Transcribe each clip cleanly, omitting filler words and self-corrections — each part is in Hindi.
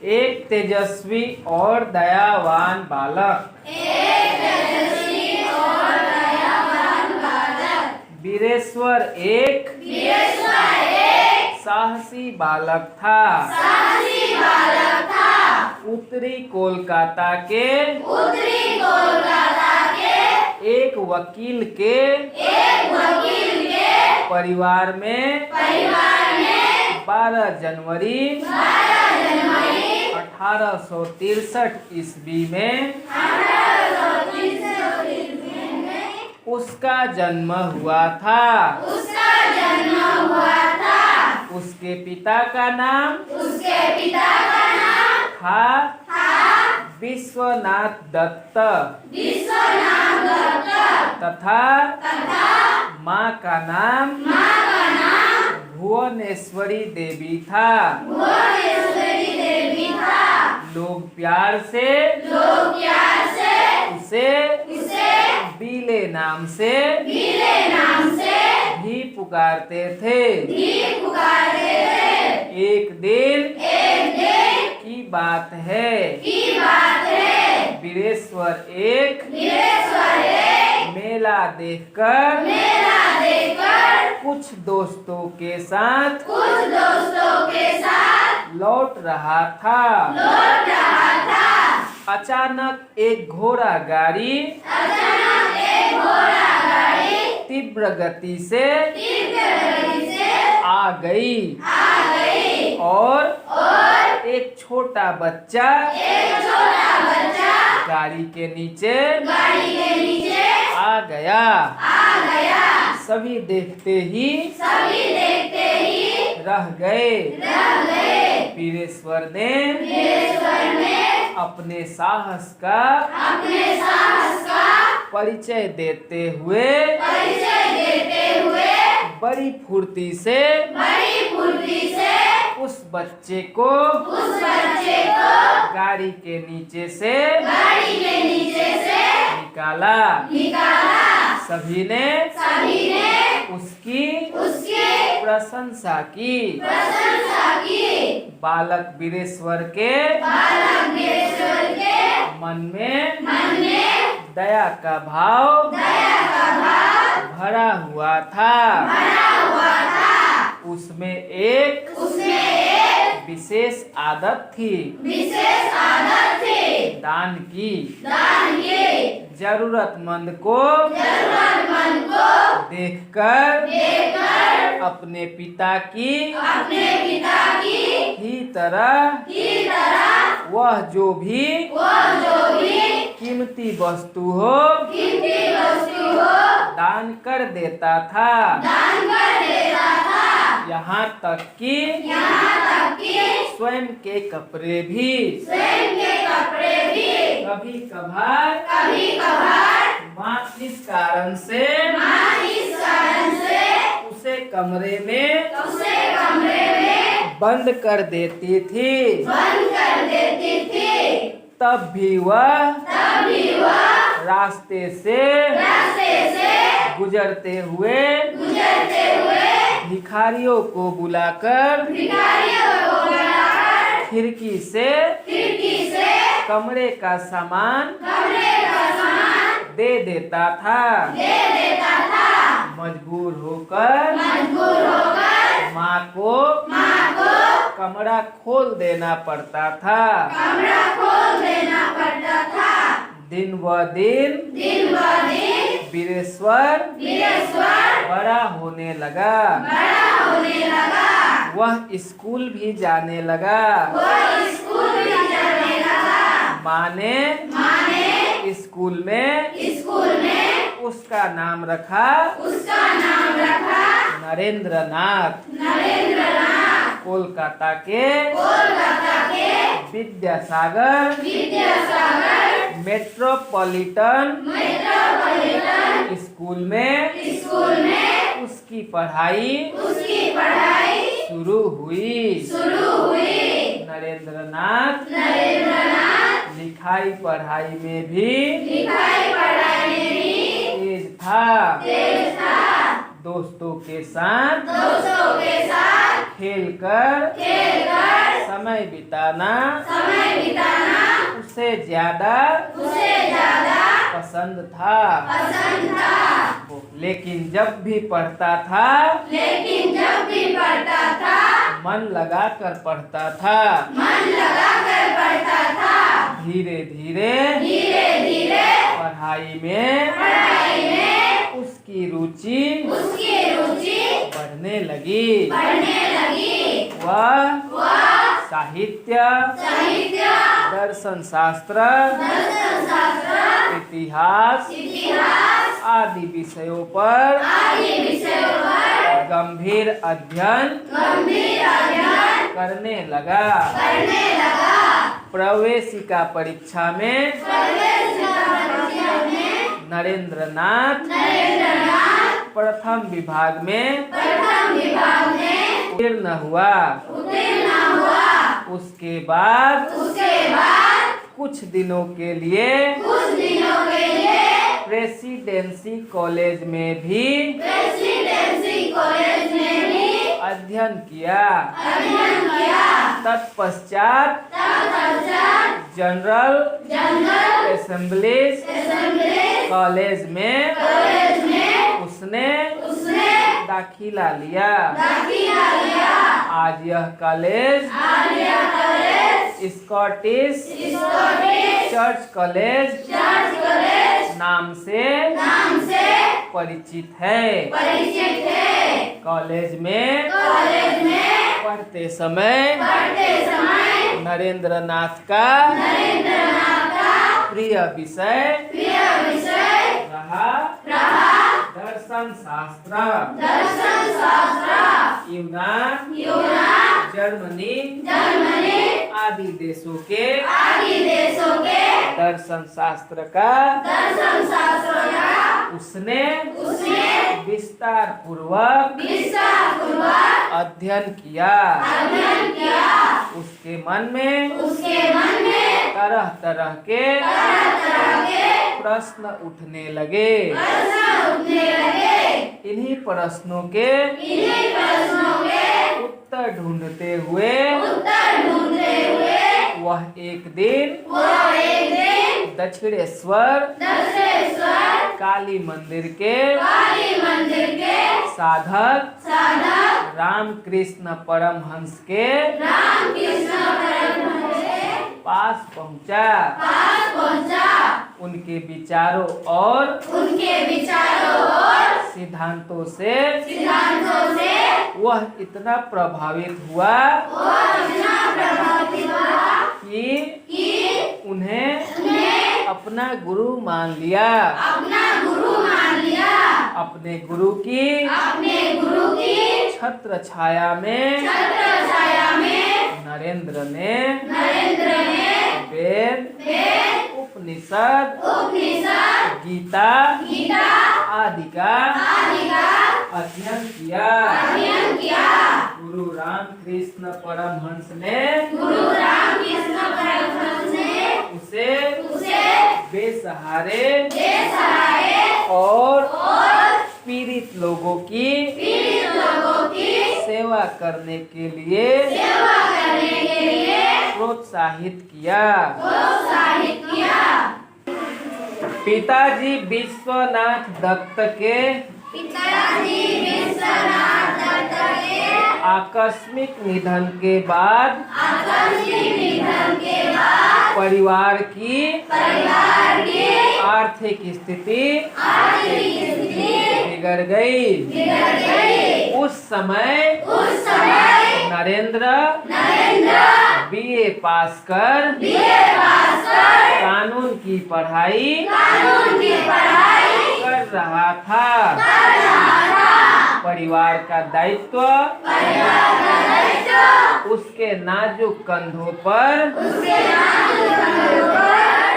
एक तेजस्वी और दयावान बालक। वीरेश्वर एक साहसी बालक था। उत्तरी कोलकाता के एक वकील के परिवार में 12 जनवरी 1863 ईस्वी में उसका जन्म हुआ था। उसके पिता का नाम था विश्वनाथ दत्त तथा माँ का नाम भुवनेश्वरी देवी था। लोग प्यार से उसे बीले नाम से भी पुकारते थे। एक दिन की बात है, वीरेश्वर एक मेला देखकर कुछ दोस्तों के साथ लौट रहा था। अचानक एक घोड़ा गाड़ी तीव्र गति से आ गई और एक छोटा बच्चा गाड़ी के नीचे आ गया। सभी देखते ही रह गए। वीरेश्वर ने अपने साहस का परिचय देते हुए बड़ी फुर्ती से उस बच्चे को गाड़ी के नीचे से निकाला। सभी ने उसकी प्रशंसा की। बालक वीरेश्वर के मन में दया का भाव भरा हुआ था। उसमें एक विशेष आदत थी दान की। जरूरतमंद को देखकर अपने पिता की ही तरह वह जो भी कीमती वस्तु हो दान कर देता था। यहाँ तक कि स्वयं के कपड़े भी कभी कभार माँ इस कारण से उसे कमरे में बंद कर देती थी। तब भी वह रास्ते से गुजरते हुए भिखारियों को बुलाकर खिड़की से कमरे का सामान दे देता था। मजबूर होकर माँ को कमरा खोल देना पड़ता था। दिन ब दिन वीरेश्वर बड़ा होने लगा। वह स्कूल भी जाने लगा। माँ ने स्कूल में उसका नाम रखा नरेंद्र नाथ। कोलकाता के विद्यासागर मेट्रोपॉलिटन स्कूल में उसकी पढ़ाई शुरू हुई। नरेंद्र नाथ लिखाई पढ़ाई में भी तेज था। दोस्तों के साथ खेलकर समय बिताना उसे ज्यादा पसंद था। लेकिन जब भी पढ़ता था मन लगा कर पढ़ता था। धीरे धीरे पढ़ाई में उसकी रुचि बढ़ने लगी। वह साहित्य, दर्शन शास्त्र, इतिहास आदि विषयों पर गंभीर अध्ययन करने लगा। प्रवेशिका परीक्षा में नरेंद्रनाथ प्रथम विभाग में उत्तीर्ण हुआ। उसके बाद कुछ दिनों के लिए प्रेसिडेंसी कॉलेज में भी अध्ययन किया। तत्पश्चात जनरल असेंबलीज कॉलेज में उसने दाखिला लिया। आज यह कॉलेज स्कॉटिश चर्च कॉलेज नाम से परिचित है। कॉलेज में पढ़ते समय नरेंद्रनाथ का प्रिय विषय रहा दर्शन शास्त्र। यूनान, जर्मनी आदि देशों के दर्शन शास्त्र का उसने विस्तार पूर्वक अध्ययन किया। उसके मन में तरह तरह के प्रश्न उठने लगे। इन्हीं प्रश्नों के उत्तर ढूंढते हुए वह एक दिन दक्षिणेश्वर काली मंदिर के साधक रामकृष्ण परमहंस के पास पहुंचा। उनके विचारों और सिद्धांतों से वह इतना प्रभावित हुआ कि उन्हें अपना गुरु मान लिया। अपने गुरु की छत्र छाया में नरेंद्र ने वेद, उपनिषद, गीता आदि का अध्ययन किया। गुरु रामकृष्ण परमहंस ने उसे बेसहारे और पीड़ित लोगों की सेवा करने के लिए प्रोत्साहित किया। पिताजी विश्वनाथ दत्त के आकस्मिक निधन के बाद परिवार की आर्थिक स्थिति बिगड़ गई। उस समय नरेंद्र बीए पास कर कानून की पढ़ाई कर रहा था। परिवार का दायित्व उसके नाजुक कंधों पर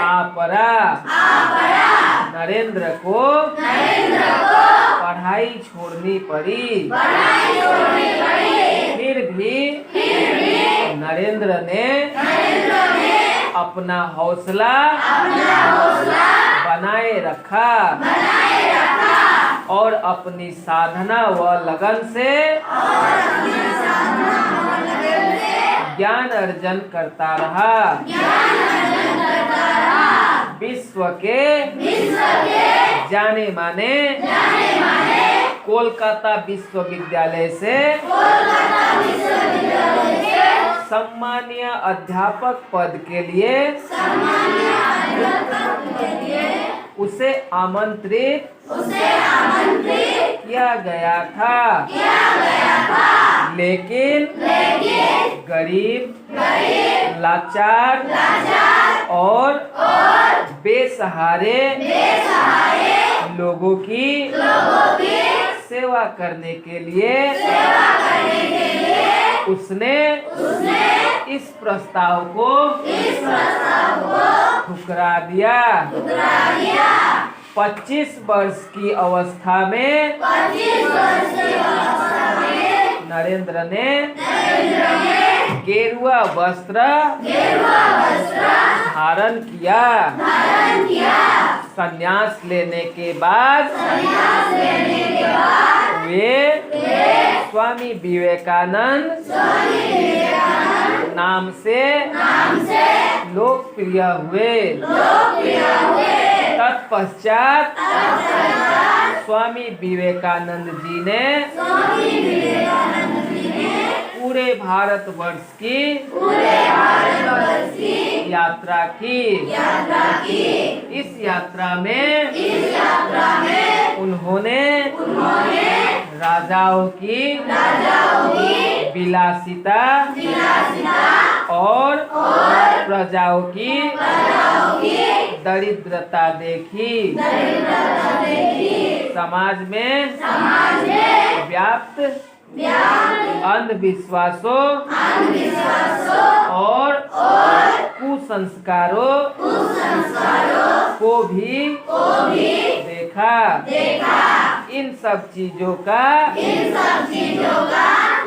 आ पड़ा। नरेंद्र को पढ़ाई छोड़नी पड़ी। फिर भी नरेंद्र ने अपना हौसला बनाए रखा और अपनी साधना व लगन से ज्ञान अर्जन करता रहा। विश्व के जाने माने कोलकाता विश्वविद्यालय से सम्मानीय अध्यापक पद के लिए उसे आमंत्रित किया गया था। लेकिन गरीब, लाचार और बेसहारे लोगों की सेवा करने के लिए उसने इस प्रस्ताव को ठुकरा दिया। 25 वर्ष की अवस्था में नरेंद्र ने गेरुआ वस्त्र धारण किया। संन्यास लेने के बाद वे स्वामी विवेकानंद नाम से लोकप्रिय हुए। तत्पश्चात स्वामी विवेकानंद जी ने पूरे भारतवर्ष की यात्रा की। इस यात्रा में उन्होंने राजाओं की विलासिता और प्रजाओं की दरिद्रता देखी। समाज में व्याप्त अंधविश्वासों और कुसंस्कारों को भी देखा। इन सब चीजों का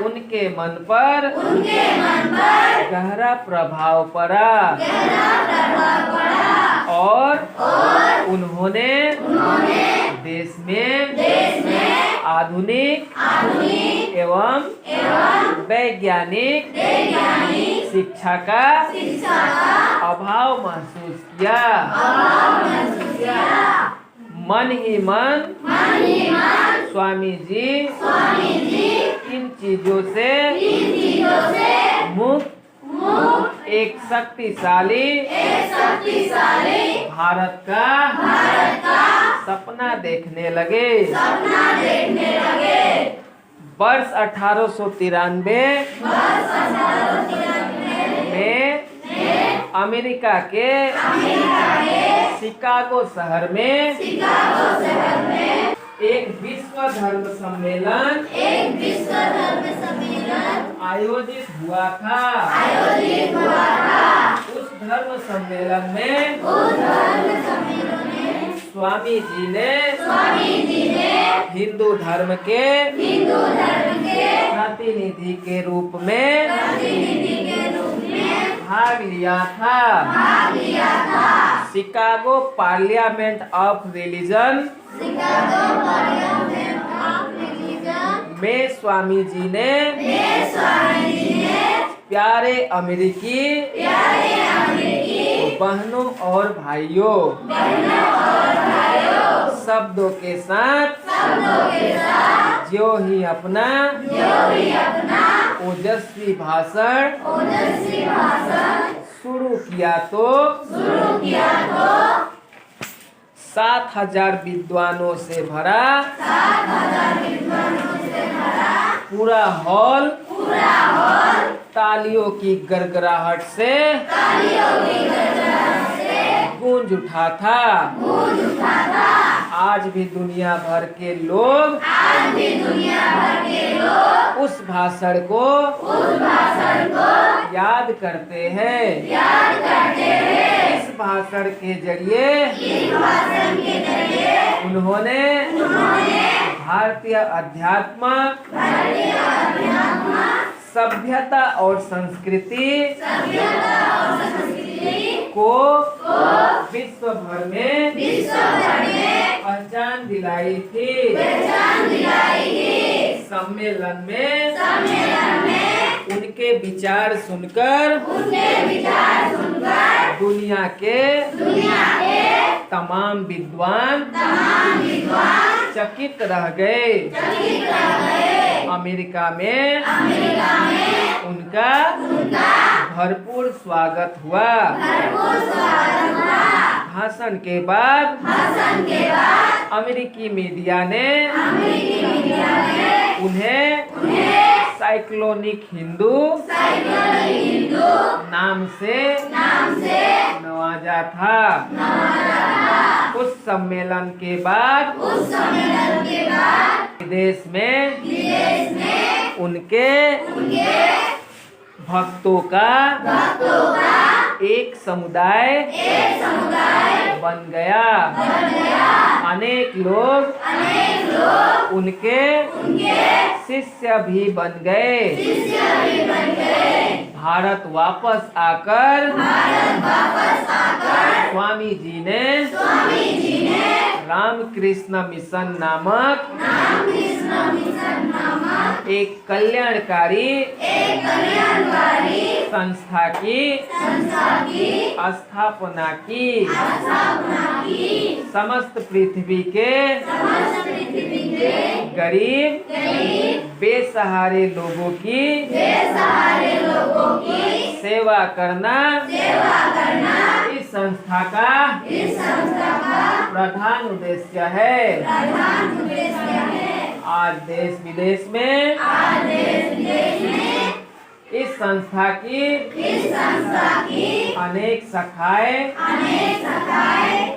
उनके मन पर गहरा प्रभाव पड़ा और उन्होंने देश में आधुनिक एवं वैज्ञानिक शिक्षा का अभाव महसूस किया। मन ही मन स्वामी जी इन चीजों से मुक्त एक शक्तिशाली भारत का सपना देखने लगे। वर्ष 1893 में अमेरिका के शिकागो शहर में एक विश्व धर्म सम्मेलन आयोजित हुआ था। उस धर्म सम्मेलन में स्वामी जी ने हिंदू धर्म के प्रतिनिधि के रूप में भाग लिया था। शिकागो पार्लियामेंट ऑफ रिलीजन में स्वामी जी ने प्यारे अमेरिकी बहनों और भाइयों शब्दों के साथ जो ही अपना ओजस्वी भाषण शुरू किया तो 7,000 विद्वानों से भरा पूरा हॉल तालियों की गड़गड़ाहट से गूंज उठा था। आज भी दुनिया भर के लोग उस भाषण को याद करते हैं। इस भाषण के जरिए उन्होंने भारतीय अध्यात्म सभ्यता और संस्कृति को विश्व भर में पहचान दिलाई थी। सम्मेलन में उनके विचार सुनकर दुनिया के तमाम विद्वान चकित रह गए। अमेरिका में उनका भरपूर स्वागत हुआ। भाषण के बाद अमेरिकी मीडिया ने उन्हें साइक्लोनिक हिंदू नाम से नवाजा था। उस सम्मेलन के बाद विदेश में उनके भक्तों का एक समुदाय बन गया। अनेक लोग उनके शिष्य भी बन गए। भारत वापस आकर स्वामी जी ने रामकृष्ण मिशन नामक एक कल्याणकारी संस्था की स्थापना की। समस्त पृथ्वी के गरीब बेसहारे लोगों की सेवा करना इस संस्था का प्रधान उद्देश्य है। आज देश विदेश में इस संस्था की अनेक शाखाएं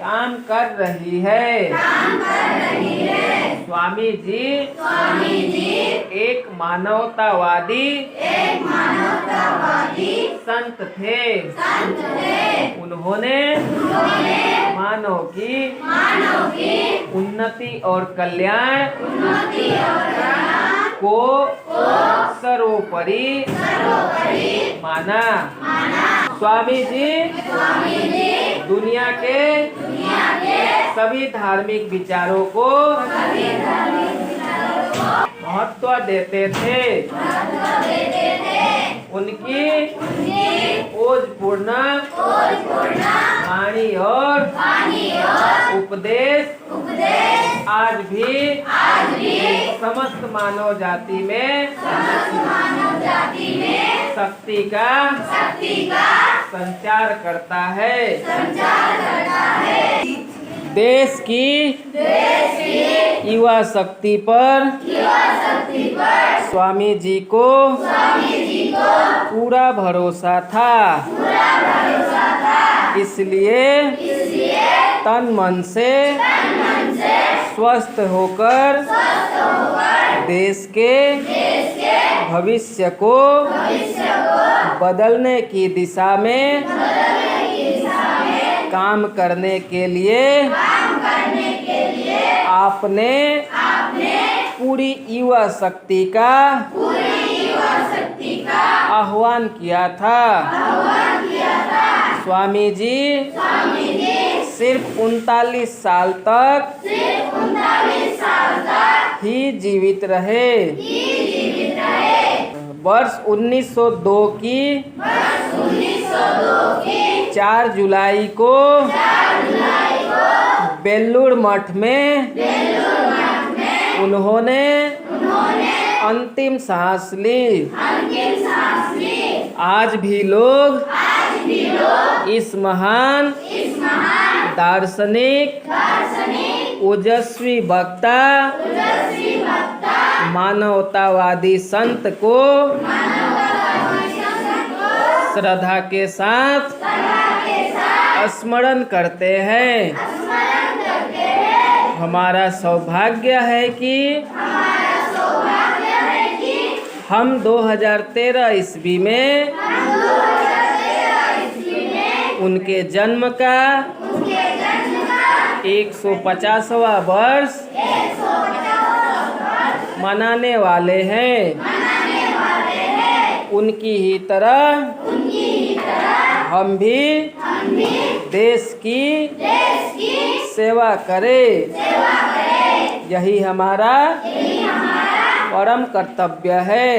काम कर रही है। स्वामी जी एक मानवतावादी संत थे। उन्होंने मानव की उन्नति और कल्याण को सर्वोपरि माना। स्वामी जी दुनिया के सभी धार्मिक विचारों को महत्व देते थे। उनकी ओजपूर्ण वाणी और उपदेश आज भी समस्त मानव जाति में शक्ति का संचार करता है। देश की युवा शक्ति पर स्वामी जी को पूरा भरोसा था। इसलिए तन मन से स्वस्थ होकर देश के भविष्य को बदलने की दिशा में काम करने के लिए आपने पूरी युवा शक्ति का आह्वान किया था। स्वामी जी सिर्फ 39 साल तक ही जीवित रहे। वर्ष 1902 की 4 जुलाई को बेल्लूर मठ में उन्होंने अंतिम सांस ली। आज भी लोग इस महान दार्शनिक ओजस्वी वक्ता मानवतावादी संत को श्रद्धा के साथ स्मरण करते हैं। हमारा सौभाग्य है कि हम 2013 ईस्वी में उनके जन्म का 150वां वर्ष मनाने वाले हैं। उनकी ही तरह हम भी देश की सेवा करें। यही हमारा परम कर्तव्य है।